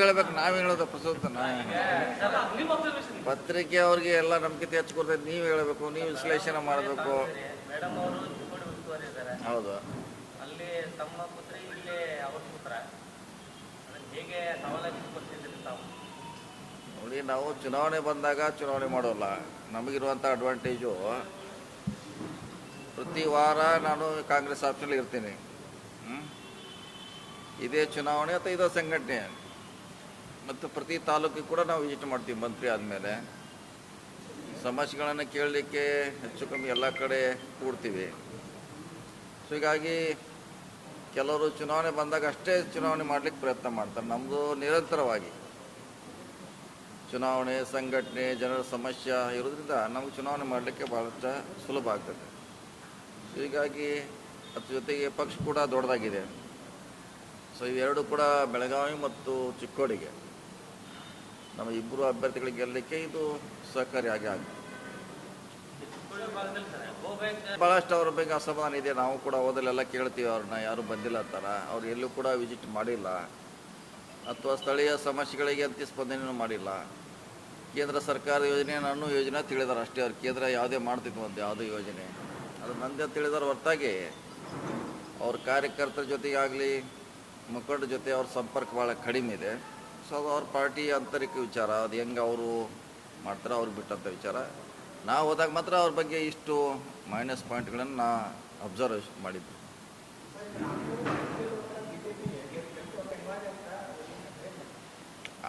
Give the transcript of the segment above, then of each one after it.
ಹೇಳ್ಬೇಕು, ನಾವೇ ಹೇಳೋದು ಪ್ರಸ್ತುತ ಪತ್ರಿಕೆ ಅವ್ರಿಗೆ ಎಲ್ಲ ನಂಬಿಕೆ ಹೆಚ್ಚು ಕೊಡ್ತೈತೆ. ನೀವು ಹೇಳಬೇಕು, ನೀವು ವಿಶ್ಲೇಷಣೆ ಮಾಡಬೇಕು. ಹೌದು. ಅಲ್ಲಿ ತಮ್ಮ ಪುತ್ರ ಇಲ್ಲೇ ಅವ್ರ ಪುತ್ರ ಹೇಗೆ ನೋಡಿ, ನಾವು ಚುನಾವಣೆ ಬಂದಾಗ ಚುನಾವಣೆ ಮಾಡೋಲ್ಲ. ನಮಗಿರುವಂಥ ಅಡ್ವಾಂಟೇಜು, ಪ್ರತಿ ವಾರ ನಾನು ಕಾಂಗ್ರೆಸ್ ಆಫೀಸಲ್ಲಿ ಇರ್ತೀನಿ. ಇದೇ ಚುನಾವಣೆ ಅಥವಾ ಇದೇ ಸಂಘಟನೆ, ಮತ್ತು ಪ್ರತಿ ತಾಲೂಕಿಗೆ ಕೂಡ ನಾವು ವಿಸಿಟ್ ಮಾಡ್ತೀವಿ. ಮಂತ್ರಿ ಆದಮೇಲೆ ಸಮಸ್ಯೆಗಳನ್ನು ಕೇಳಲಿಕ್ಕೆ ಹೆಚ್ಚು ಕಮ್ಮಿ ಎಲ್ಲ ಕಡೆ ಕೂಡ್ತೀವಿ. ಸೊ ಹೀಗಾಗಿ ಕೆಲವರು ಚುನಾವಣೆ ಬಂದಾಗ ಅಷ್ಟೇ ಚುನಾವಣೆ ಮಾಡಲಿಕ್ಕೆ ಪ್ರಯತ್ನ ಮಾಡ್ತಾರೆ. ನಮ್ಮದು ನಿರಂತರವಾಗಿ ಚುನಾವಣೆ, ಸಂಘಟನೆ, ಜನರ ಸಮಸ್ಯೆ ಇರೋದ್ರಿಂದ ನಮಗೆ ಚುನಾವಣೆ ಮಾಡಲಿಕ್ಕೆ ಭಾಳಷ್ಟು ಸುಲಭ ಆಗ್ತದೆ. ಹೀಗಾಗಿ ಅದ್ರ ಜೊತೆಗೆ ಪಕ್ಷ ಕೂಡ ದೊಡ್ಡದಾಗಿದೆ. ಸೊ ಇವೆರಡು ಕೂಡ ಬೆಳಗಾವಿ ಮತ್ತು ಚಿಕ್ಕೋಡಿಗೆ ನಮ್ಮ ಇಬ್ಬರು ಅಭ್ಯರ್ಥಿಗಳಿಗೆ ಗೆಲ್ಲಲಿಕ್ಕೆ ಇದು ಸಹಕಾರಿಯಾಗಿ ಆಗುತ್ತೆ. ಭಾಳಷ್ಟು ಅವ್ರ ಬಗ್ಗೆ ಅಸಮಾಧಾನ ಇದೆ. ನಾವು ಕೂಡ ಓದಲೆಲ್ಲ ಕೇಳ್ತೀವಿ, ಅವ್ರನ್ನ ಯಾರು ಬಂದಿಲ್ಲ ಅಂತಾರ. ಅವ್ರು ಎಲ್ಲೂ ಕೂಡ ವಿಸಿಟ್ ಮಾಡಿಲ್ಲ, ಅಥವಾ ಸ್ಥಳೀಯ ಸಮಸ್ಯೆಗಳಿಗೆ ಅಂತ ಸ್ಪಂದನೆಯೂ ಮಾಡಿಲ್ಲ. ಕೇಂದ್ರ ಸರ್ಕಾರದ ಯೋಜನೆ ನಾನು ಯೋಜನೆ ತಿಳಿದಾರೆ ಅಷ್ಟೇ. ಅವ್ರು ಕೇಂದ್ರ ಯಾವುದೇ ಮಾಡ್ತಿದ್ವು ಅಂತ ಯಾವುದೇ ಯೋಜನೆ ಅದು ನಂದೇ ತಿಳಿದಾರೆ ಹೊರತಾಗಿ ಅವ್ರ ಕಾರ್ಯಕರ್ತರ ಜೊತೆಗಾಗಲಿ ಮುಖಂಡರ ಜೊತೆ ಅವ್ರ ಸಂಪರ್ಕ ಭಾಳ ಕಡಿಮೆ ಇದೆ. ಸೊ ಅದು ಅವ್ರ ಪಾರ್ಟಿ ಆಂತರಿಕ ವಿಚಾರ, ಅದು ಹೆಂಗೆ ಅವರು ಮಾಡ್ತಾರೆ ಅವ್ರಿಗೆ ಬಿಟ್ಟಂಥ ವಿಚಾರ. ನಾವು ಹೋದಾಗ ಮಾತ್ರ ಅವ್ರ ಬಗ್ಗೆ ಇಷ್ಟು ಮೈನಸ್ ಪಾಯಿಂಟ್ಗಳನ್ನು ನಾ ಅಬ್ಸರ್ವ್ ಮಾಡಿದ್ದೆ.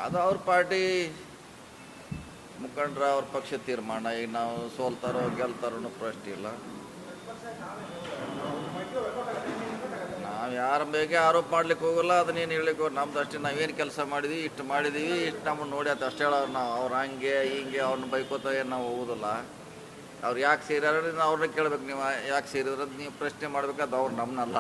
ಅದು ಅವ್ರ ಪಾರ್ಟಿ ಮುಖಂಡರ ಅವ್ರ ಪಕ್ಷ ತೀರ್ಮಾನ. ಈಗ ನಾವು ಸೋಲ್ತಾರೋ ಗೆಲ್ತಾರೋ ಪ್ರಶ್ನೆ ಇಲ್ಲ. ನಾವು ಯಾರ ಬಗ್ಗೆ ಆರೋಪ ಮಾಡ್ಲಿಕ್ಕೆ ಹೋಗಲ್ಲ, ಅದನ್ನೇನು ಹೇಳಲಿಕ್ಕೆ ಹೋಗಿ ನಮ್ದು ಅಷ್ಟೇ. ನಾವೇನು ಕೆಲಸ ಮಾಡಿದ್ವಿ, ಇಷ್ಟು ಮಾಡಿದ್ದೀವಿ, ಇಷ್ಟು ನಮ್ಮನ್ನು ನೋಡಿ ಅದು ಅಷ್ಟೇ ಹೇಳೋರು ನಾವು. ಅವ್ರು ಹಂಗೆ ಹಿಂಗೆ ಅವ್ರನ್ನ ಬೈಕೋತ ಏನು ನಾವು ಹೋಗೋದಿಲ್ಲ. ಅವ್ರು ಯಾಕೆ ಸೇರ್ಯಾರ ಅವ್ರನ್ನ ಕೇಳ್ಬೇಕು. ನೀವು ಯಾಕೆ ಸೇರಿದ್ರಂತ ನೀವು ಪ್ರಶ್ನೆ ಮಾಡ್ಬೇಕಾದ ಅವ್ರು ನಮ್ಮನ್ನಲ್ಲ.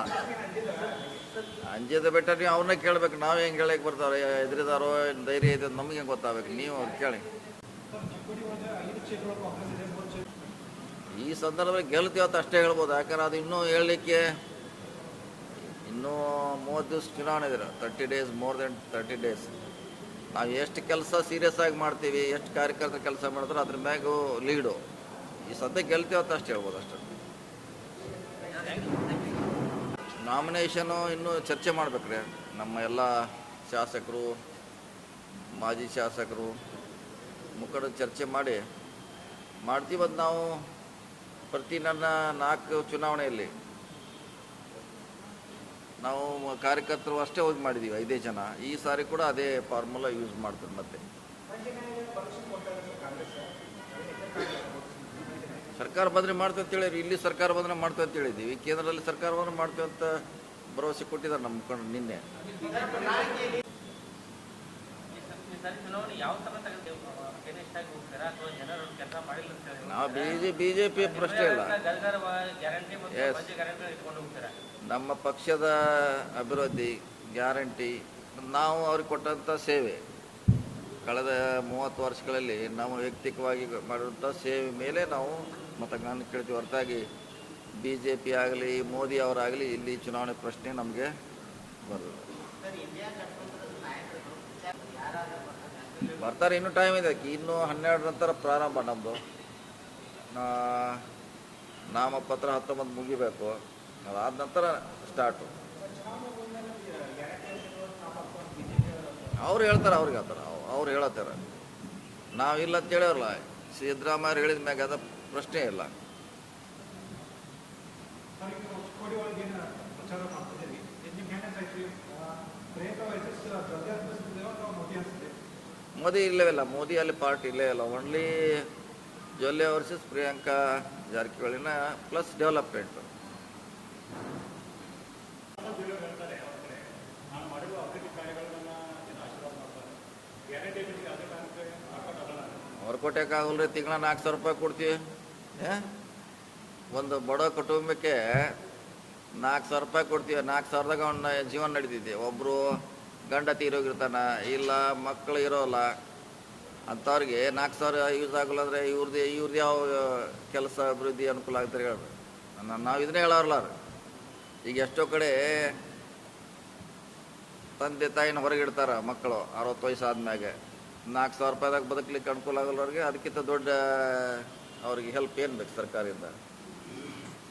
ಅಂಜದ ಬೆಟ್ಟ ನೀವು ಅವ್ರನ್ನ ಕೇಳ್ಬೇಕು. ನಾವು ಹೆಂಗೆ ಹೇಳಕ್ಕೆ ಬರ್ತಾವ್ರೆ, ಎದುರಿದಾರೋ ಧೈರ್ಯ ಇದೆ ನಮಗೆ ಹೆಂಗೆ ಗೊತ್ತಾಗಬೇಕು. ನೀವು ಕೇಳಿ. ಈ ಸಂದರ್ಭದಲ್ಲಿ ಗೆಲ್ತೀವತ್ತು ಅಷ್ಟೇ ಹೇಳ್ಬೋದು. ಯಾಕಂದ್ರೆ ಅದು ಇನ್ನೂ ಹೇಳಲಿಕ್ಕೆ ಇನ್ನೂ 30 ದಿವಸ ಚುನಾವಣೆ ಇದೆ. 30 ಡೇಸ್, ಮೋರ್ ದೆನ್ 30 ಡೇಸ್. ನಾವು ಎಷ್ಟು ಕೆಲಸ ಸೀರಿಯಸ್ ಆಗಿ ಮಾಡ್ತೀವಿ, ಎಷ್ಟು ಕಾರ್ಯಕರ್ತರ ಕೆಲಸ ಮಾಡಿದ್ರೆ ಅದ್ರ ಮ್ಯಾಗೂ ಲೀಡು. ಈ ಸದ್ಯ ಗೆಲ್ತೀವತ್ತು ಅಷ್ಟು ಹೇಳ್ಬೋದು ಅಷ್ಟೇ. ನಾಮಿನೇಷನು ಇನ್ನೂ ಚರ್ಚೆ ಮಾಡ್ಬೇಕ್ರಿ. ನಮ್ಮ ಎಲ್ಲ ಶಾಸಕರು, ಮಾಜಿ ಶಾಸಕರು, ಮುಖಂಡರು ಚರ್ಚೆ ಮಾಡ್ತೀವಿ. ಅದು ನಾವು ಪ್ರತಿ ನನ್ನ 4 ಚುನಾವಣೆಯಲ್ಲಿ ನಾವು ಕಾರ್ಯಕರ್ತರು ಅಷ್ಟೇ ಹೋಗಿ ಮಾಡಿದ್ದೀವಿ, 5 ಜನ. ಈ ಸಾರಿ ಕೂಡ ಅದೇ ಫಾರ್ಮುಲಾ ಯೂಸ್ ಮಾಡ್ತಾರೆ. ಮತ್ತೆ ಸರ್ಕಾರ ಬಂದರೆ ಮಾಡ್ತೀವಿ ಅಂತ ಹೇಳಿರಿ. ಇಲ್ಲಿ ಸರ್ಕಾರ ಬಂದರೆ ಮಾಡ್ತೀವಿ ಅಂತ ಹೇಳಿದ್ದೀವಿ. ಕೇಂದ್ರದಲ್ಲಿ ಸರ್ಕಾರ ಬಂದರೆ ಮಾಡ್ತೀವಿ ಅಂತ ಭರವಸೆ ಕೊಟ್ಟಿದ್ದಾರೆ ನಮ್ಮ ಮುಖಂಡರು ನಿನ್ನೆ. ನಾವು ಬಿಜೆಪಿ ಪ್ರಶ್ನೆ ಇಲ್ಲ. ನಮ್ಮ ಪಕ್ಷದ ಅಭಿವೃದ್ಧಿ ಗ್ಯಾರಂಟಿ, ನಾವು ಅವ್ರಿಗೆ ಕೊಟ್ಟಂಥ ಸೇವೆ, ಕಳೆದ 30 ವರ್ಷಗಳಲ್ಲಿ ನಾವು ವೈಯಕ್ತಿಕವಾಗಿ ಮಾಡಿರುವಂಥ ಸೇವೆ ಮೇಲೆ ನಾವು ಮತಗಳನ್ನು ಕೇಳ್ತೀವಿ ಹೊರತಾಗಿ BJP ಆಗಲಿ ಮೋದಿ ಅವರಾಗಲಿ ಇಲ್ಲಿ ಚುನಾವಣೆ ಪ್ರಶ್ನೆ ನಮಗೆ ಬರೋದು. ಬರ್ತಾರೆ, ಇನ್ನೂ ಟೈಮ್ ಇದೆ. ಇನ್ನೂ 12 ನಂತರ ಪ್ರಾರಂಭ ನಮ್ಮದು. ನಾಮಪತ್ರ 19 ಮುಗಿಬೇಕು. ಅದಾದ ನಂತರ ಸ್ಟಾರ್ಟು. ಅವ್ರು ಹೇಳ್ತಾರೆ, ಅವ್ರಿಗೆ ಹೇಳ್ತಾರೆ, ಅವ್ರು ಹೇಳತ್ತಾರೆ. ನಾವಿಲ್ಲ ಅಂತ ಹೇಳಿರಲ್ಲ. ಸಿದ್ದರಾಮಯ್ಯ ಹೇಳಿದ ಮ್ಯಾಗ ಅದ ಪ್ರಶ್ನೆ ಇಲ್ಲ. ಮೋದಿ ಇಲ್ಲವಲ್ಲ, ಮೋದಿ ಅಲ್ಲಿ ಪಾರ್ಟಿ ಇಲ್ಲೇ ಇಲ್ಲ. ಓನ್ಲಿ ಜೊಲ್ಲೆ ವರ್ಸಸ್ ಪ್ರಿಯಾಂಕಾ ಜಾರಕಿಹೊಳಿನ ಪ್ಲಸ್ ಡೆವಲಪ್ಮೆಂಟು. ಹೊರಕೋಟೆಕ್ಕಾಗಲ್ರಿ. ತಿಂಗಳ 4,000 ರೂಪಾಯಿ ಕೊಡ್ತೀವಿ. ಒಂದು ಬಡ ಕುಟುಂಬಕ್ಕೆ 4,000 ರೂಪಾಯಿ ಕೊಡ್ತೀವಿ. 4,000ದಾಗ ಅವನ್ನ ಜೀವನ ನಡೀತಿದ್ದೆ. ಒಬ್ಬರು ಗಂಡ ತೀರೋಗಿರ್ತಾನೆ, ಇಲ್ಲ ಮಕ್ಕಳು ಇರೋಲ್ಲ. ಅಂಥವ್ರಿಗೆ 4,000 ಯೂಸ್ ಆಗಲ್ಲ ಅಂದರೆ ಇವ್ರದ್ದು ಯಾವ ಕೆಲಸ ಅಭಿವೃದ್ಧಿ ಅನುಕೂಲ ಆಗ್ತಾರೆ ಹೇಳ್ರಿ. ನಾವು ಇದನ್ನೇ ಹೇಳೋರಲ್ಲ. ಈಗ ಎಷ್ಟೋ ಕಡೆ ತಂದೆ ತಾಯಿನ ಹೊರಗಿಡ್ತಾರೆ ಮಕ್ಕಳು 60 ವಯಸ್ಸು ಆದ್ಮ್ಯಾಗೆ 4,000 ರೂಪಾಯಿದಾಗ ಬದುಕಲಿಕ್ಕೆ ಅನುಕೂಲ ಆಗಲ್ಲವ್ರಿಗೆ ಅದಕ್ಕಿಂತ ದೊಡ್ಡ ಅವ್ರಿಗೆ ಹೆಲ್ಪ್ ಏನು ಬೇಕು ಸರ್ಕಾರದಿಂದ.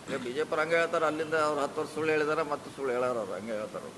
ಈಗ ಬಿ ಜೆ ಪಿ ಹಂಗೆ ಹೇಳ್ತಾರೆ, ಅಲ್ಲಿಂದ ಅವ್ರು 10 ವರ್ಷ ಸುಳ್ಳು ಹೇಳಿದಾರೆ ಮತ್ತು ಸುಳ್ಳು ಹೇಳೋರು ಅವ್ರು ಹಂಗೆ ಹೇಳ್ತಾರೆ.